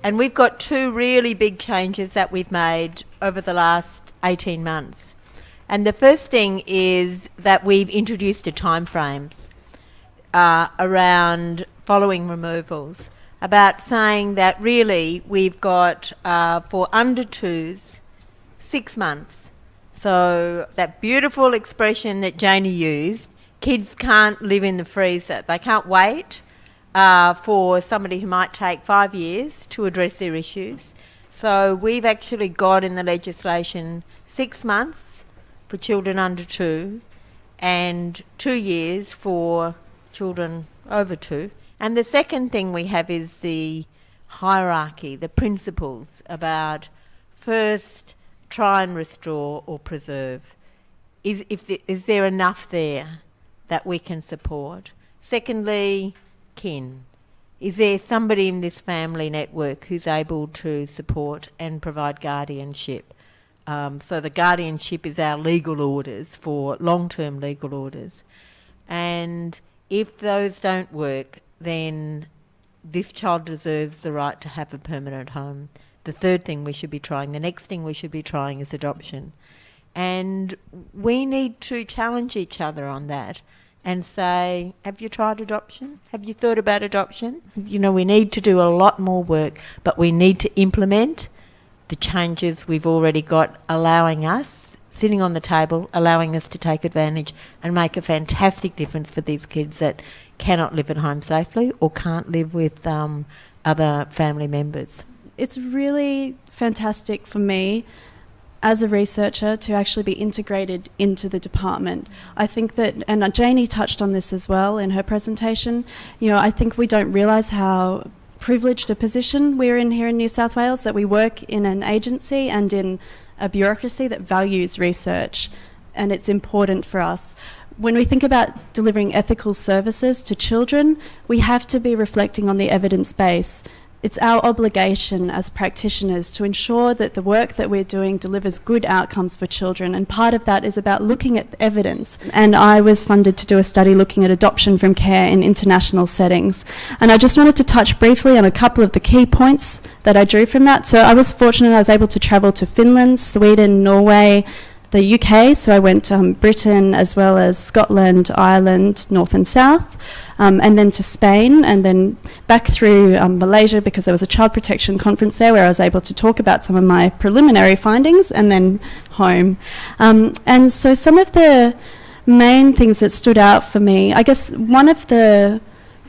And we've got two really big changes that we've made over the last 18 months. And the first thing is that we've introduced a timeframes around following removals, about saying that really we've got for under 2s 6 months. So that beautiful expression that Janie used, kids can't live in the freezer. They can't wait for somebody who might take 5 years to address their issues. So we've actually got in the legislation 6 months for children under 2 and 2 years for children over 2. And the second thing we have is the hierarchy, the principles about first try and restore or preserve. Is there enough there that we can support? Secondly, kin. Is there somebody in this family network who's able to support and provide guardianship? So the guardianship is our legal orders for long-term legal orders. And if those don't work, then this child deserves the right to have a permanent home. The third thing we should be trying, the next thing we should be trying is adoption. And we need to challenge each other on that and say, have you tried adoption? Have you thought about adoption? You know, we need to do a lot more work, but we need to implement the changes we've already got, allowing us, sitting on the table, allowing us to take advantage and make a fantastic difference for these kids that cannot live at home safely or can't live with other family members. It's really fantastic for me as a researcher to actually be integrated into the department. I think that, and Janie touched on this as well in her presentation, you know, I think we don't realise how privileged a position we're in here in New South Wales, that we work in an agency and in a bureaucracy that values research, and it's important for us. When we think about delivering ethical services to children, we have to be reflecting on the evidence base. It's our obligation as practitioners to ensure that the work that we're doing delivers good outcomes for children, and part of that is about looking at evidence. And I was funded to do a study looking at adoption from care in international settings. And I just wanted to touch briefly on a couple of the key points that I drew from that. So I was fortunate I was able to travel to Finland, Sweden, Norway, the UK, so I went to Britain as well as Scotland, Ireland, North and South, and then to Spain, and then back through Malaysia, because there was a child protection conference there where I was able to talk about some of my preliminary findings, and then home. And so some of the main things that stood out for me, I guess one of the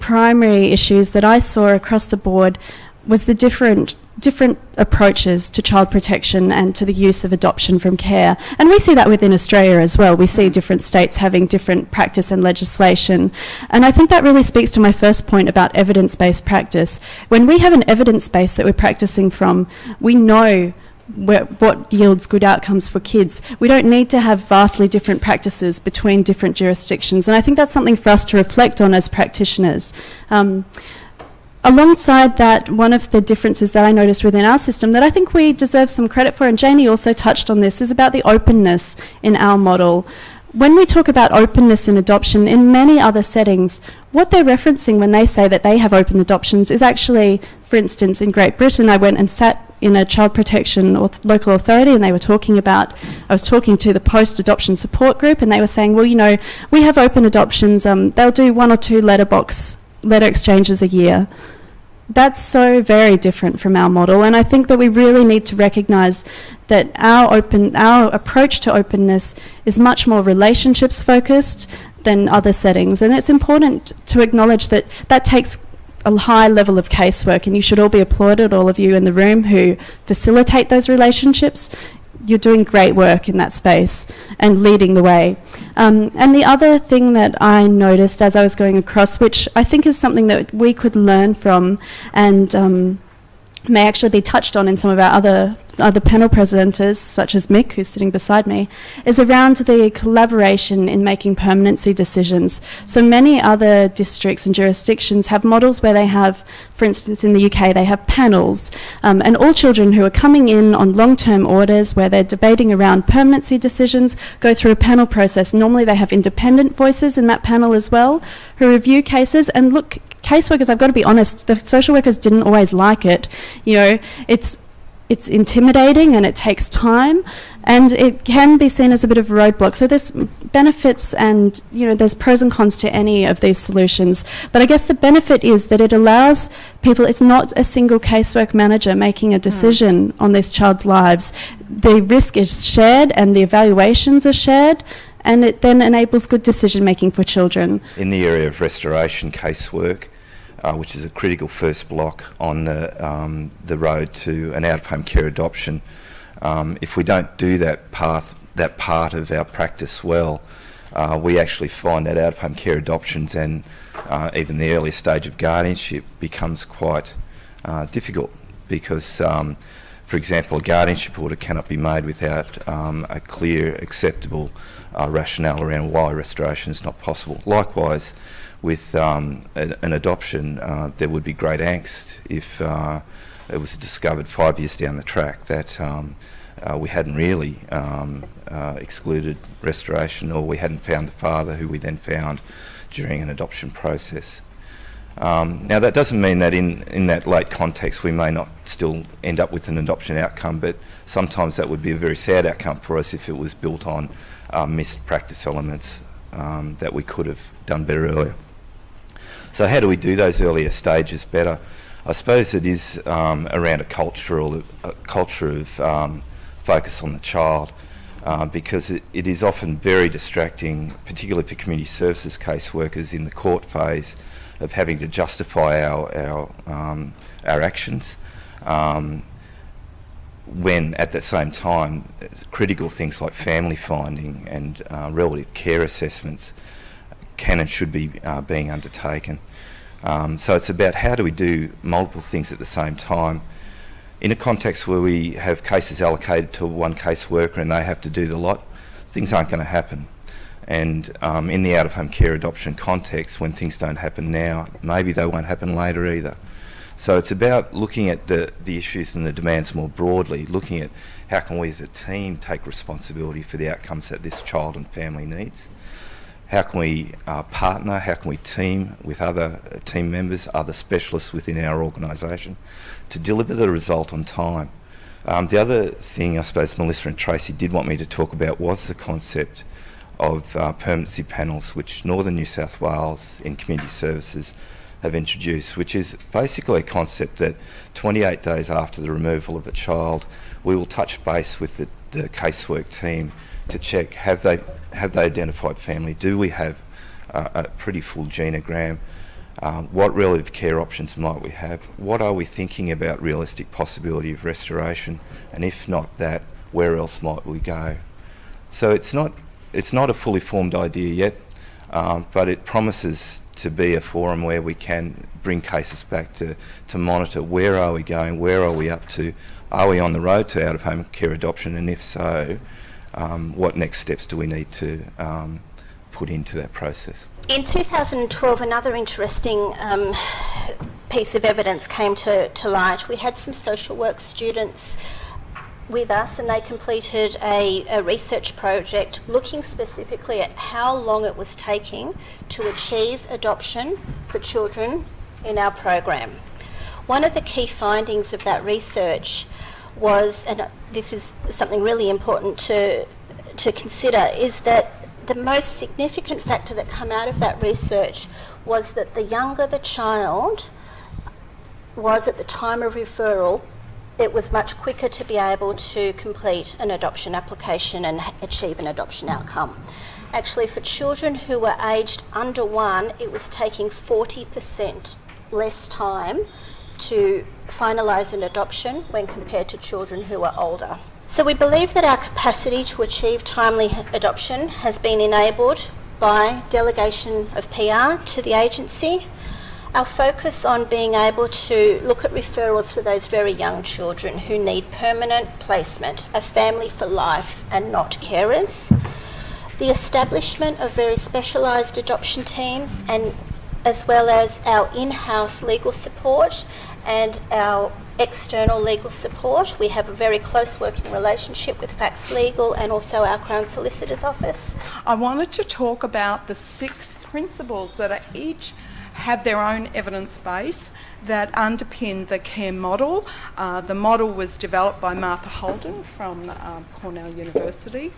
primary issues that I saw across the board was the different approaches to child protection and to the use of adoption from care. And we see that within Australia as well. We see different states having different practice and legislation. And I think that really speaks to my first point about evidence-based practice. When we have an evidence base that we're practicing from, we know what yields good outcomes for kids. We don't need to have vastly different practices between different jurisdictions. And I think that's something for us to reflect on as practitioners. Alongside that, one of the differences that I noticed within our system that I think we deserve some credit for, and Janie also touched on this, is about the openness in our model. When we talk about openness in adoption, in many other settings, what they're referencing when they say that they have open adoptions is actually, for instance, in Great Britain, I went and sat in a child protection or local authority, and they were talking about, I was talking to the post-adoption support group, and they were saying, well, you know, we have open adoptions, they'll do 1 or 2 letter exchanges a year. That's so very different from our model, and I think that we really need to recognise that our approach to openness is much more relationships focused than other settings, and it's important to acknowledge that that takes a high level of casework, and you should all be applauded, all of you in the room who facilitate those relationships. You're doing great work in that space and leading the way. And the other thing that I noticed as I was going across, which I think is something that we could learn from and may actually be touched on in some of our other panel presenters, such as Mick, who's sitting beside me, is around the collaboration in making permanency decisions. So many other districts and jurisdictions have models where they have, for instance, in the UK, they have panels, and all children who are coming in on long-term orders where they're debating around permanency decisions go through a panel process. Normally they have independent voices in that panel as well, who review cases and look caseworkers, I've got to be honest, the social workers didn't always like it. You know, it's intimidating and it takes time, and it can be seen as a bit of a roadblock. So there's benefits and, you know, there's pros and cons to any of these solutions. But I guess the benefit is that it allows people, it's not a single casework manager making a decision on this child's lives. The risk is shared and the evaluations are shared, and it then enables good decision making for children. In the area of restoration casework, which is a critical first block on the road to an out-of-home care adoption. If we don't do that part of our practice well, we actually find that out-of-home care adoptions and even the earlier stage of guardianship becomes quite difficult because, for example, a guardianship order cannot be made without a clear, acceptable rationale around why restoration is not possible. Likewise, with an adoption, there would be great angst if it was discovered 5 years down the track that we hadn't really excluded restoration, or we hadn't found the father who we then found during an adoption process. Now that doesn't mean that in that late context we may not still end up with an adoption outcome, but sometimes that would be a very sad outcome for us if it was built on missed practice elements that we could have done better earlier. So how do we do those earlier stages better? I suppose it is around a culture of focus on the child, because it is often very distracting, particularly for community services caseworkers in the court phase, of having to justify our actions, when at the same time critical things like family finding and relative care assessments can and should be being undertaken. So it's about how do we do multiple things at the same time. In a context where we have cases allocated to one caseworker and they have to do the lot, things aren't going to happen. And in the out-of-home care adoption context, when things don't happen now, maybe they won't happen later either. So it's about looking at the issues and the demands more broadly, looking at how can we as a team take responsibility for the outcomes that this child and family needs. How can we partner, how can we team with other team members, other specialists within our organisation to deliver the result on time. The other thing I suppose Melissa and Tracy did want me to talk about was the concept of permanency panels, which Northern New South Wales in community services have introduced, which is basically a concept that 28 days after the removal of a child, we will touch base with the casework team to check have they identified family, do we have a pretty full genogram, what relative care options might we have, what are we thinking about realistic possibility of restoration, and if not that, where else might we go? So it's not a fully formed idea yet, but it promises to be a forum where we can bring cases back to monitor where are we going, where are we up to, are we on the road to out-of-home care adoption, and if so, what next steps do we need to put into that process? In 2012, another interesting piece of evidence came to light. We had some social work students with us, and they completed a research project looking specifically at how long it was taking to achieve adoption for children in our program. One of the key findings of that research was, and this is something really important to consider, is that the most significant factor that came out of that research was that the younger the child was at the time of referral, it was much quicker to be able to complete an adoption application and achieve an adoption outcome. Actually, for children who were aged under 1, it was taking 40% less time to finalise an adoption when compared to children who are older. So we believe that our capacity to achieve timely adoption has been enabled by delegation of PR to the agency, our focus on being able to look at referrals for those very young children who need permanent placement, a family for life and not carers, the establishment of very specialised adoption teams, and as well as our in-house legal support and our external legal support. We have a very close working relationship with Fax Legal and also our Crown Solicitor's Office. I wanted to talk about the 6 principles that are each have their own evidence base that underpin the care model. The model was developed by Martha Holden from Cornell University,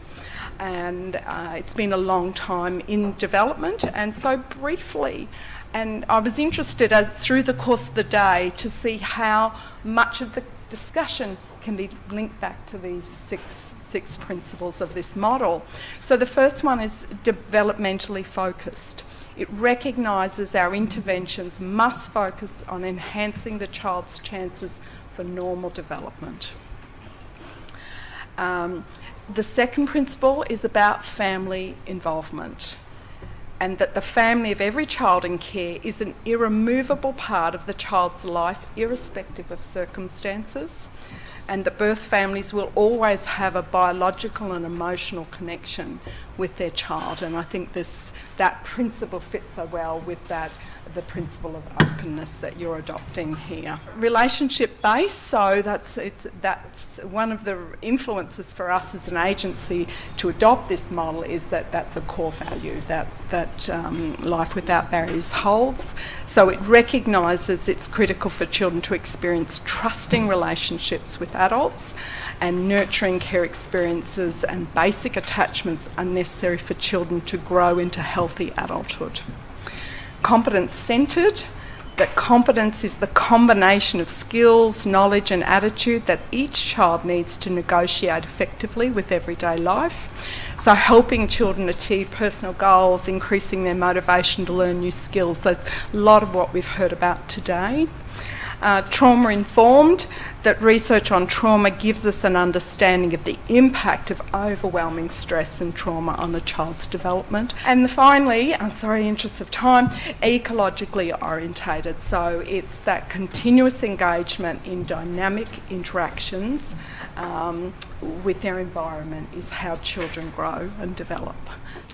and it's been a long time in development. And so briefly, and I was interested through the course of the day to see how much of the discussion can be linked back to these six principles of this model. So the first one is developmentally focused. It recognises our interventions must focus on enhancing the child's chances for normal development. The second principle is about family involvement, and that the family of every child in care is an irremovable part of the child's life, irrespective of circumstances, and that birth families will always have a biological and emotional connection with their child. And I think that principle fits so well with the principle of openness that you're adopting here. Relationship based, so that's one of the influences for us as an agency to adopt this model, is that's a core value that Life Without Barriers holds. So it recognises it's critical for children to experience trusting relationships with adults, and nurturing care experiences and basic attachments are necessary for children to grow into healthy adulthood. Competence-centred, that competence is the combination of skills, knowledge and attitude that each child needs to negotiate effectively with everyday life. So helping children achieve personal goals, increasing their motivation to learn new skills. There's a lot of what we've heard about today. Trauma-informed, that research on trauma gives us an understanding of the impact of overwhelming stress and trauma on a child's development. And finally, in interest of time, ecologically orientated. So it's that continuous engagement in dynamic interactions with their environment is how children grow and develop.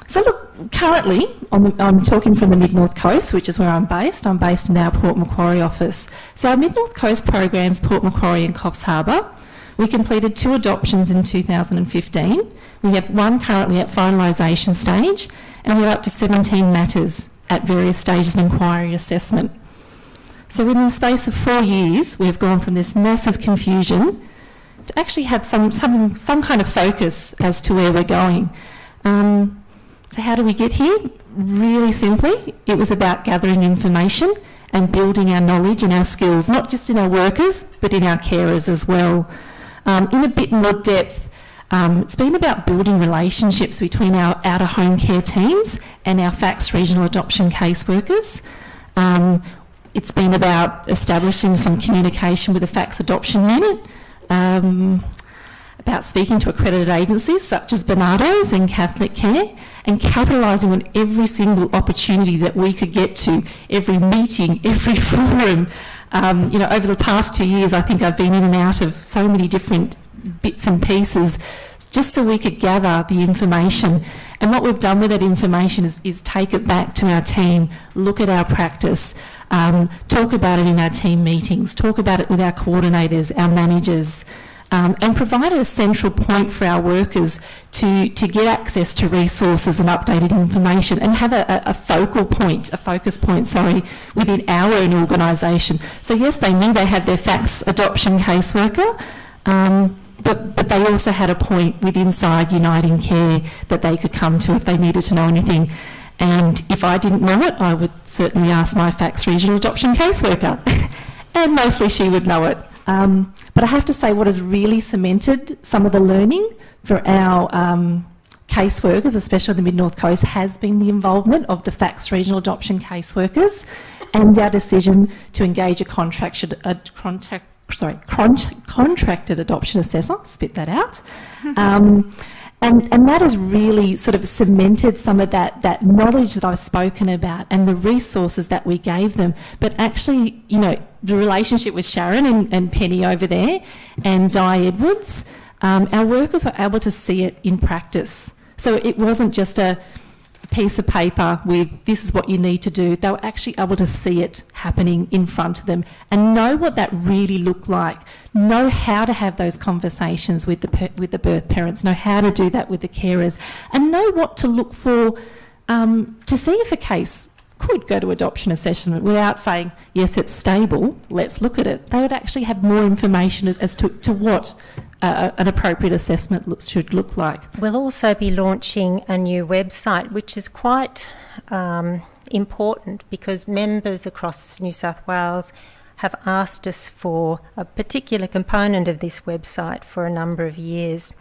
So look, currently, I'm talking from the Mid-North Coast, which is where I'm based. I'm based in our Port Macquarie office. So our Mid-North Coast programs, Port Macquarie and Coffs Harbour, we completed 2 adoptions in 2015. We have 1 currently at finalisation stage, and we're up to 17 matters at various stages of inquiry assessment. So within the space of 4 years, we've gone from this massive confusion to actually have some kind of focus as to where we're going. So how do we get here? Really simply, it was about gathering information and building our knowledge and our skills, not just in our workers, but in our carers as well. In a bit more depth, it's been about building relationships between our out-of-home care teams and our FACS regional adoption caseworkers. It's been about establishing some communication with the FACS adoption unit, about speaking to accredited agencies such as Bernardos and Catholic Care, and capitalising on every single opportunity that we could get to, every meeting, every forum. Over the past 2 years, I think I've been in and out of so many different bits and pieces, just so we could gather the information. And what we've done with that information is take it back to our team, look at our practice, talk about it in our team meetings, talk about it with our coordinators, our managers, and provide a central point for our workers to get access to resources and updated information, and have a focus point, within our own organisation. So yes, they knew they had their FACS adoption caseworker, but they also had a point with inside Uniting Care that they could come to if they needed to know anything. And if I didn't know it, I would certainly ask my FACS regional adoption caseworker, and mostly she would know it. But I have to say, what has really cemented some of the learning for our caseworkers, especially the Mid-North Coast, has been the involvement of the FACS regional adoption caseworkers, and our decision to engage a contracted adoption assessor, spit that out. And that has really sort of cemented some of that knowledge that I've spoken about and the resources that we gave them. But actually, the relationship with Sharon and Penny over there and Di Edwards, our workers were able to see it in practice. So it wasn't just a piece of paper with this is what you need to do. They were actually able to see it happening in front of them and know what that really looked like, know how to have those conversations with the birth parents, know how to do that with the carers, and know what to look for to see if a case could go to adoption assessment without saying, yes, it's stable, let's look at it. They would actually have more information as to what an appropriate assessment should look like. We'll also be launching a new website, which is quite important because members across New South Wales have asked us for a particular component of this website for a number of years.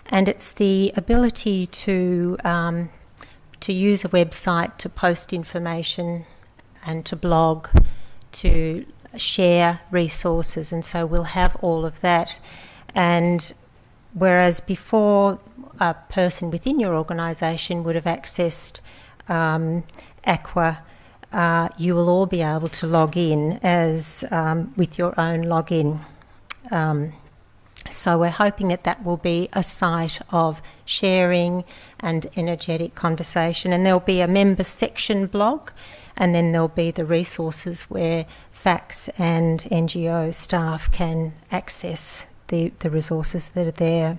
And it's the ability to use a website to post information and to blog, to share resources, and so we'll have all of that. And whereas before a person within your organisation would have accessed AQUA, you will all be able to log in as with your own login. So we're hoping that that will be a site of sharing and energetic conversation, and there'll be a member section blog, and then there'll be the resources where FACS and NGO staff can access the resources that are there.